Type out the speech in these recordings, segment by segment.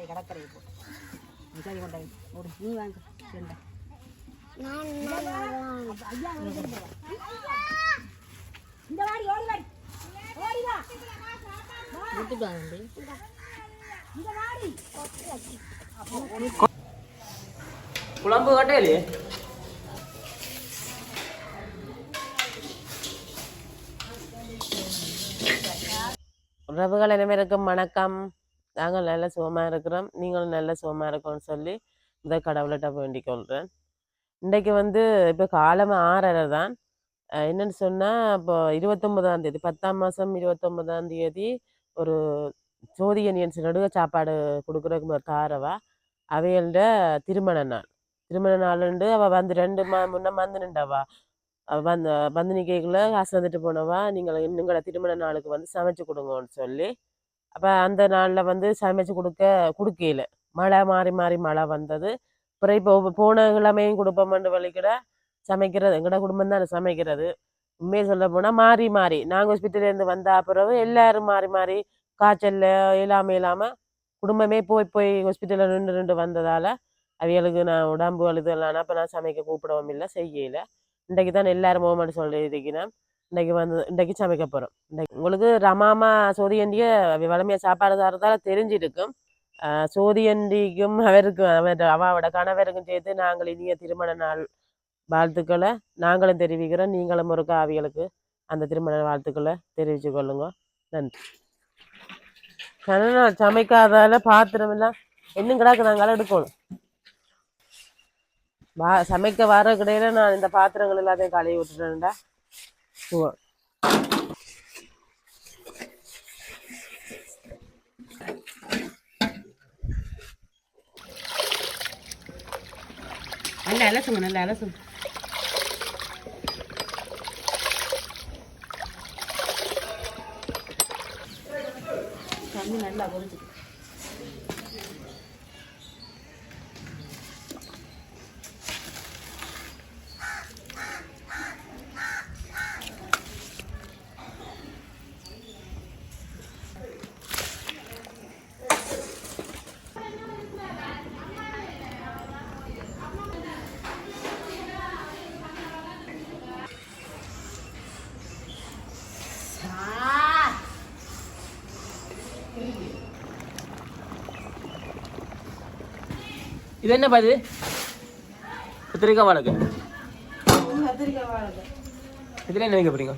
கடற்கரையை போ சரி கொண்டாய் ஒரு நீ வாங்க செல்ல ஐயா இந்த வாடி ஓடி வாடி ஓடி வா இந்த வாடி குழம்பு கட்டையிலே உறவுகள் அனைவருக்கும் வணக்கம். நாங்கள் நல்ல சுகமாக இருக்கிறோம், நீங்களும் நல்ல சுகமாக இருக்கோம்னு சொல்லி இந்த கடவுள்கிட்ட வேண்டிக் கொள்கிறேன். இன்றைக்கு இப்போ காலமாக 6:30 தான். என்னென்னு சொன்னால் இப்போ 29ஆம் தேதி 10ஆம் மாதம் 29ஆம் தேதி ஒரு சோதியனியன்ஸ் நடுக சாப்பாடு கொடுக்குறதுக்கு தாரவா அவையோட திருமண நாளுண்டு. அவள் வந்து 2 முன்ன வந்து நின்றவா வந்து நிற்கல காசு வந்துட்டு போனவா நீங்கள் இன்னுங்கள திருமண நாளுக்கு வந்து சமைச்சு கொடுங்கன்னு சொல்லி. அப்போ அந்த நாளில் சமைச்சு கொடுக்கல. மழை மாறி மழை வந்தது. அப்புறம் இப்போ போன கிழமையும் கொடுப்போம்னு வலிக்கிட சமைக்கிறது எங்களோட குடும்பம் தான் சமைக்கிறது. உண்மையை சொல்ல போனால் மாறி நாங்கள் ஹாஸ்பிட்டலேருந்து வந்த பிறகு எல்லாரும் மாறி காய்ச்சல் இல்லாமல் குடும்பமே போய் ஹாஸ்பிட்டலில் நின்று வந்ததால் அவைகளுக்கு நான் உடம்பு அழுதலான்னா அப்போ நான் சமைக்க கூப்பிடவும் இல்லை செய்யலை. இன்றைக்கு தான் எல்லாரும் மூமெண்ட் சொல்லியிருக்கிறேன். இன்றைக்கு சமைக்க போகிறோம். உங்களுக்கு ரமாமா சோதியண்டிய வளமையாக சாப்பாடு தரதால் தெரிஞ்சிருக்கும். சோதியண்டிக்கும் அவரோட கணவருக்கும் சேர்த்து நாங்கள் இனிய திருமண நாள் வாழ்த்துக்களை நாங்களும் தெரிவிக்கிறோம். நீங்களும் ஒரு அவிகளுக்கு அந்த திருமண வாழ்த்துக்களை தெரிவித்து கொள்ளுங்க. நன்றி. கணநாள் சமைக்காதால பாத்திரம் எல்லாம் இன்னும் கிடாக்கு நாங்கள் எடுக்கணும். சமைக்க வர கிடையில நான் இந்த பாத்திரங்கள் எல்லாத்தையும் கழுவி விட்டுட்டேன்டா. நல்லா அலசுங்க தண்ணி நல்லா கொதிச்சு இது என்ன பாது கத்திரிக்காய் வாழைக்கு இதில் என்ன வைக்க போறீங்க?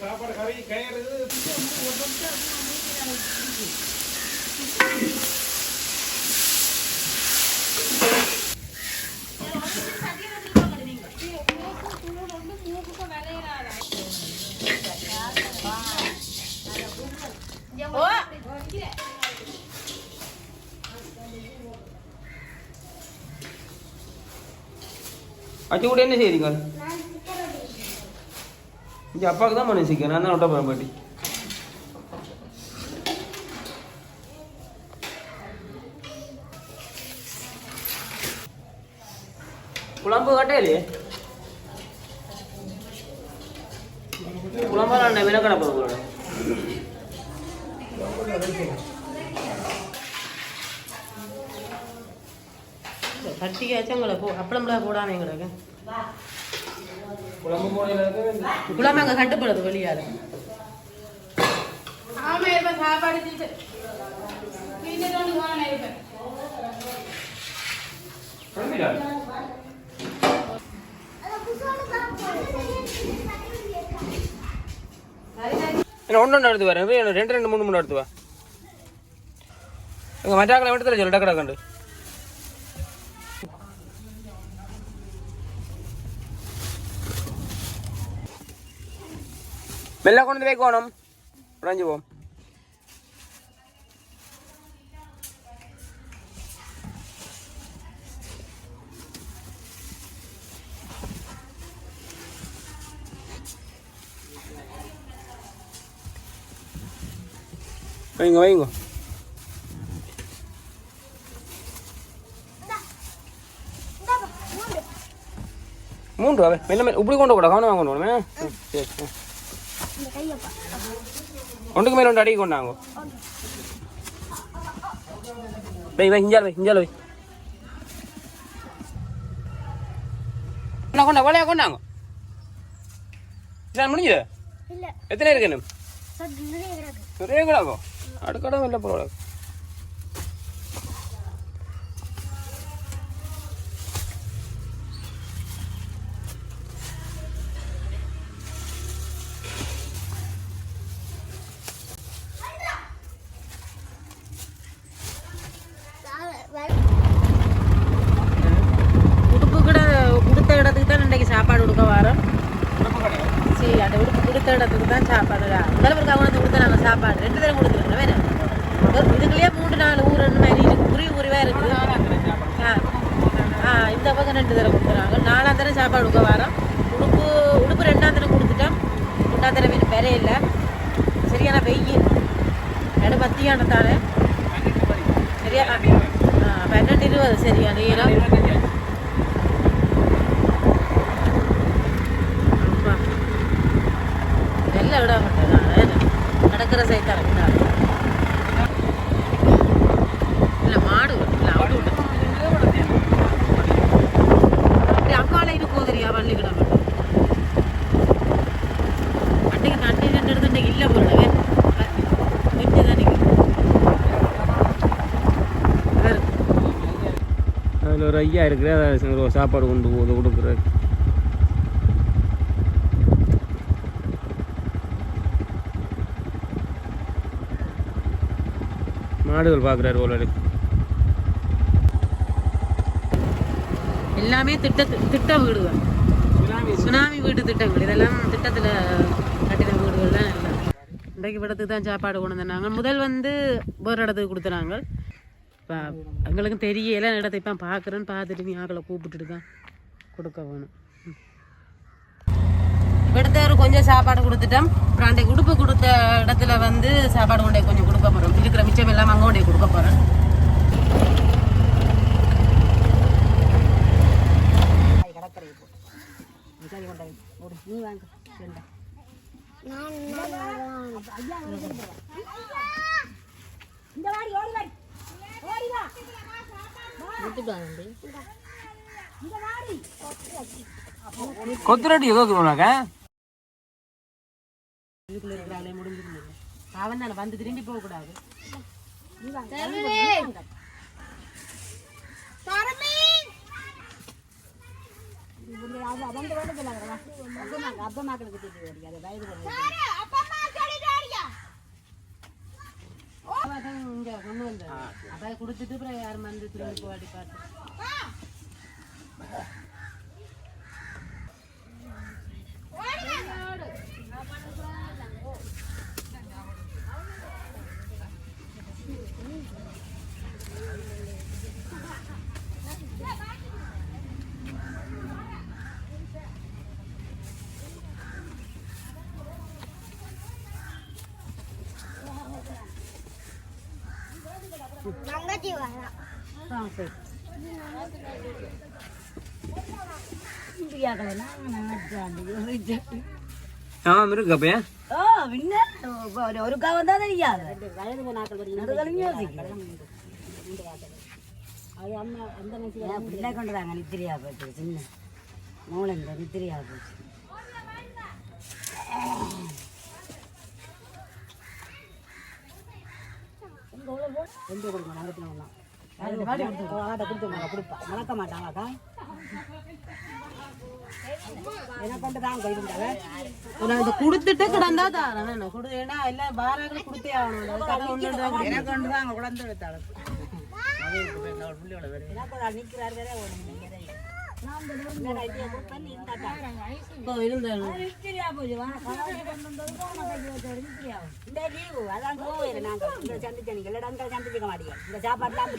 சாப்பாடு கறி கயிறு அச்சு கூட என்ன செய்றீங்க? இங்கே அப்பாவுக்கு தான் பண்ணி சிக்க, நான் தான் விட்ட போகிறேன் பாட்டி. குழம்பு கட்டையிலே குழம்பெல்லாம் என்ன விலக்கடை போகிறோம். கட்டிக்காச்சும் உங்களை அப்பளம்பளம் போடாமல் எங்களுக்கு குழம்பு போடையில் குழம்பு அங்கே கட்டுப்படுது வெளியாரு. ஆமாம் இருப்பேன் சாப்பாடு இருப்பேன். என்ன ஒன்று எடுத்து வரேன் 2 3 எடுத்து வா எங்கள் மச்சாக்களை விட்டு சொல்லு டக்கடா கண்டு மெல்ல கொண்டு வைக்கணும் உடஞ்சி போம் வைங்க 3 மெல்ல இப்படி கொண்டு கூட கவனம் வாங்கணுமே சரி ஒன்றுக்கு மேலே ஒன்று அடிக்க கொண்டாங்க இஞ்சால கொண்டா வளையா கொண்டாங்க முடிஞ்சது எத்தனை இருக்கு நிறைய கிடாக்கும் அடுக்கடம் இல்லை போல உடுப்பு கூட கொடுத்த இடத்துக்கு தான் இன்றைக்கு சாப்பாடு கொடுக்க வரோம் சரி அந்த உடுப்பு கொடுத்த இடத்துக்கு தான் சாப்பாடு முதல்வருக்கு அவங்க கொடுத்த நாங்கள் சாப்பாடு 2 தரம் கொடுத்துருங்க வேறு இதுக்குள்ளேயே 3-4 ஊர் மாதிரி இருக்குது உரிவாக இருக்குது இந்த பக்கம் 2 தரம் கொடுத்துறாங்க 4ஆம் தரம் சாப்பாடு கொடுக்க வரோம் உடுப்பு 2ஆம் தரம் கொடுத்துட்டோம் 3ஆம் தரம் வேறு பெரிய இல்லை சரியான வெயில் இடம் மத்தியான தானே சரியா 12-20 சரியா நேரம் வெள்ளை விட மாட்டேன் நடக்கிற சைத்தான் இல்லை மாடு இல்லை அவுடு விட்டு அப்படி அங்கால இது போதுரியா வள்ளிக்கிட மாட்டேன் அன்றைக்கு நன்றி 2 எடுத்து இன்றைக்கு இல்லை போல விட்டு தான் அதில் ஒரு ஐயா இருக்குது அதை சாப்பாடு கொண்டு போகுது கொடுக்குறாரு மாடுகள் பார்க்குறாரு போல எல்லாமே திட்ட வீடுகள் சுனாமி வீட்டு திட்டங்கள் இதெல்லாம் திட்டத்தில் கட்டின வீடுகள் தான் எல்லாம் இன்றைக்கு இடத்துக்கு தான் சாப்பாடு கொண்டு வந்தாங்க முதல் வேறு இடத்துக்கு கொடுத்துறாங்க இப்போ எங்களுக்கும் தெரியல இடத்தை இப்போ பார்க்குறேன்னு பார்த்துட்டு நீ ஆக்களை கூப்பிட்டுட்டு தான் கொடுக்க வேணும் இடத்த கொஞ்சம் சாப்பாடு கொடுத்துட்டோம் அப்புறம் அன்றைக்கு உடுப்பு கொடுத்த இடத்துல சாப்பாடு கொண்டே கொஞ்சம் கொடுக்க போகிறோம் இருக்கிற மிச்சம் எல்லாம் அங்கே கொண்டே கொடுக்க போகிறேன் நீ வாங்க கொத்துரட்டி எதோக்குறாங்க இதுக்குள்ள இருக்கிறாங்களே முடிஞ்சிருந்தது அவன் தானே வந்து திரும்பி போகக்கூடாது அப்பா மக்களுக்கு தெரியும் அது வயது இங்கே கொண்டு வந்தேன் அப்போ கொடுத்துட்டு அப்புறம் யாரும் வந்து திரும்பி போவாடி பார்த்து ഒരു വന്നാ தெரியாது பிள்ளை கொண்டுதாங்க நித்திரியா போச்சு சின்ன மூளைங்க நித்திரியா போச்சு எந்த கொடுக்கணும் நடத்தினோம்னா கொடுப்பா மறக்க மாட்டாங்கக்கா எனக்கு கொண்டு தான் இருந்தாங்க இந்த கொடுத்துட்டு கிடந்தா தாரேன் ஏன்னா எல்லாம் பாராக்கள் கொடுத்தே ஆகணும் கதை ஒன்று எனக்கு கொண்டு தான் அங்கே குழந்தை எடுத்தாள் நிற்கிறார் வேற சந்திக்க மாட்டேங்க இந்த சாப்பாடுலாம்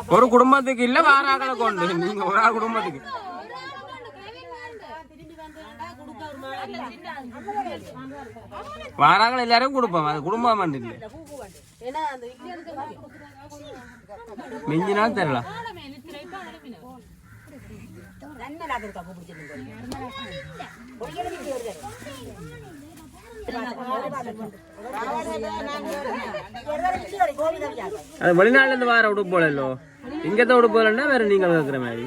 ஒரு குடும்பத்துக்கு இல்ல வாராக்களை கொண்டு நீங்க ஒரு ஆள் குடும்பத்துக்கு வாராக்கள் எல்லாரும் கொடுப்போம் அது குடும்பம் இல்ல மிஞ்சி நாள் தரலாம் அது வெளிநாட்டுல இருந்து வார உடுப்பு போலோ இங்கதான் உடுப்பு போலன்னா வேற நீங்க கேக்குற மாதிரி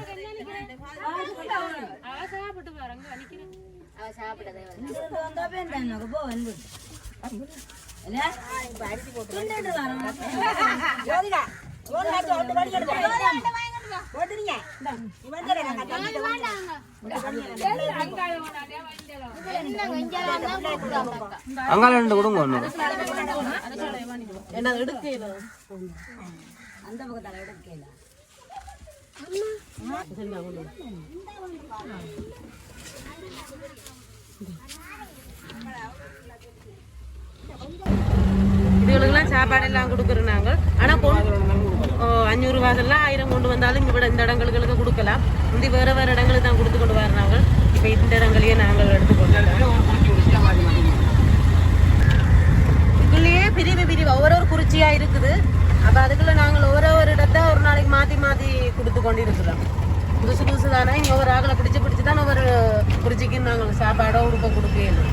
அங்கால ரெண்டு கொடுங்க ஒண்ணு என்ன எடுக்கல அந்த பக்கத்தால எடுக்கல இதுகளுக்கெல்லாம் சாப்பாடு எல்லாம் கொடுக்குறோம் நாங்கள் ஆனால் 500 ரூபாதெல்லாம் 1000 கொண்டு வந்தாலும் இங்கே இந்த இடங்களுக்கு கொடுக்கலாம் முந்தி வேறு வேறு இடங்களுக்கு தான் கொடுத்து கொண்டு வர்றாங்க இப்போ இந்த இடங்களையே நாங்கள் எடுத்துக்கொள்ளலாம் இதுக்குள்ளேயே பிரிவு ஒவ்வொரு குறிச்சியாக இருக்குது அப்போ அதுக்குள்ளே நாங்கள் ஒரு இடத்த ஒரு நாளைக்கு மாற்றி கொடுத்து கொண்டு இருக்கிறோம் புதுசு தானே இங்கே ஒவ்வொரு ஆக்களை பிடிச்சி தான் ஒவ்வொரு குறிச்சிக்கு நாங்கள் சாப்பாடோ உடுப்ப கொடுக்கணும்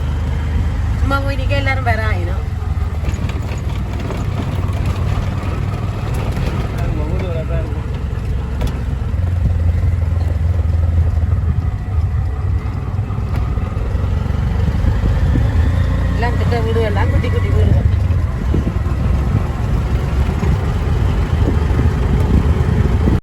சும்மா போய் நிற்க எல்லாரும் வேற ஆயிடும் எல்லாம் திட்ட வீடு எல்லாம் குட்டி வீடு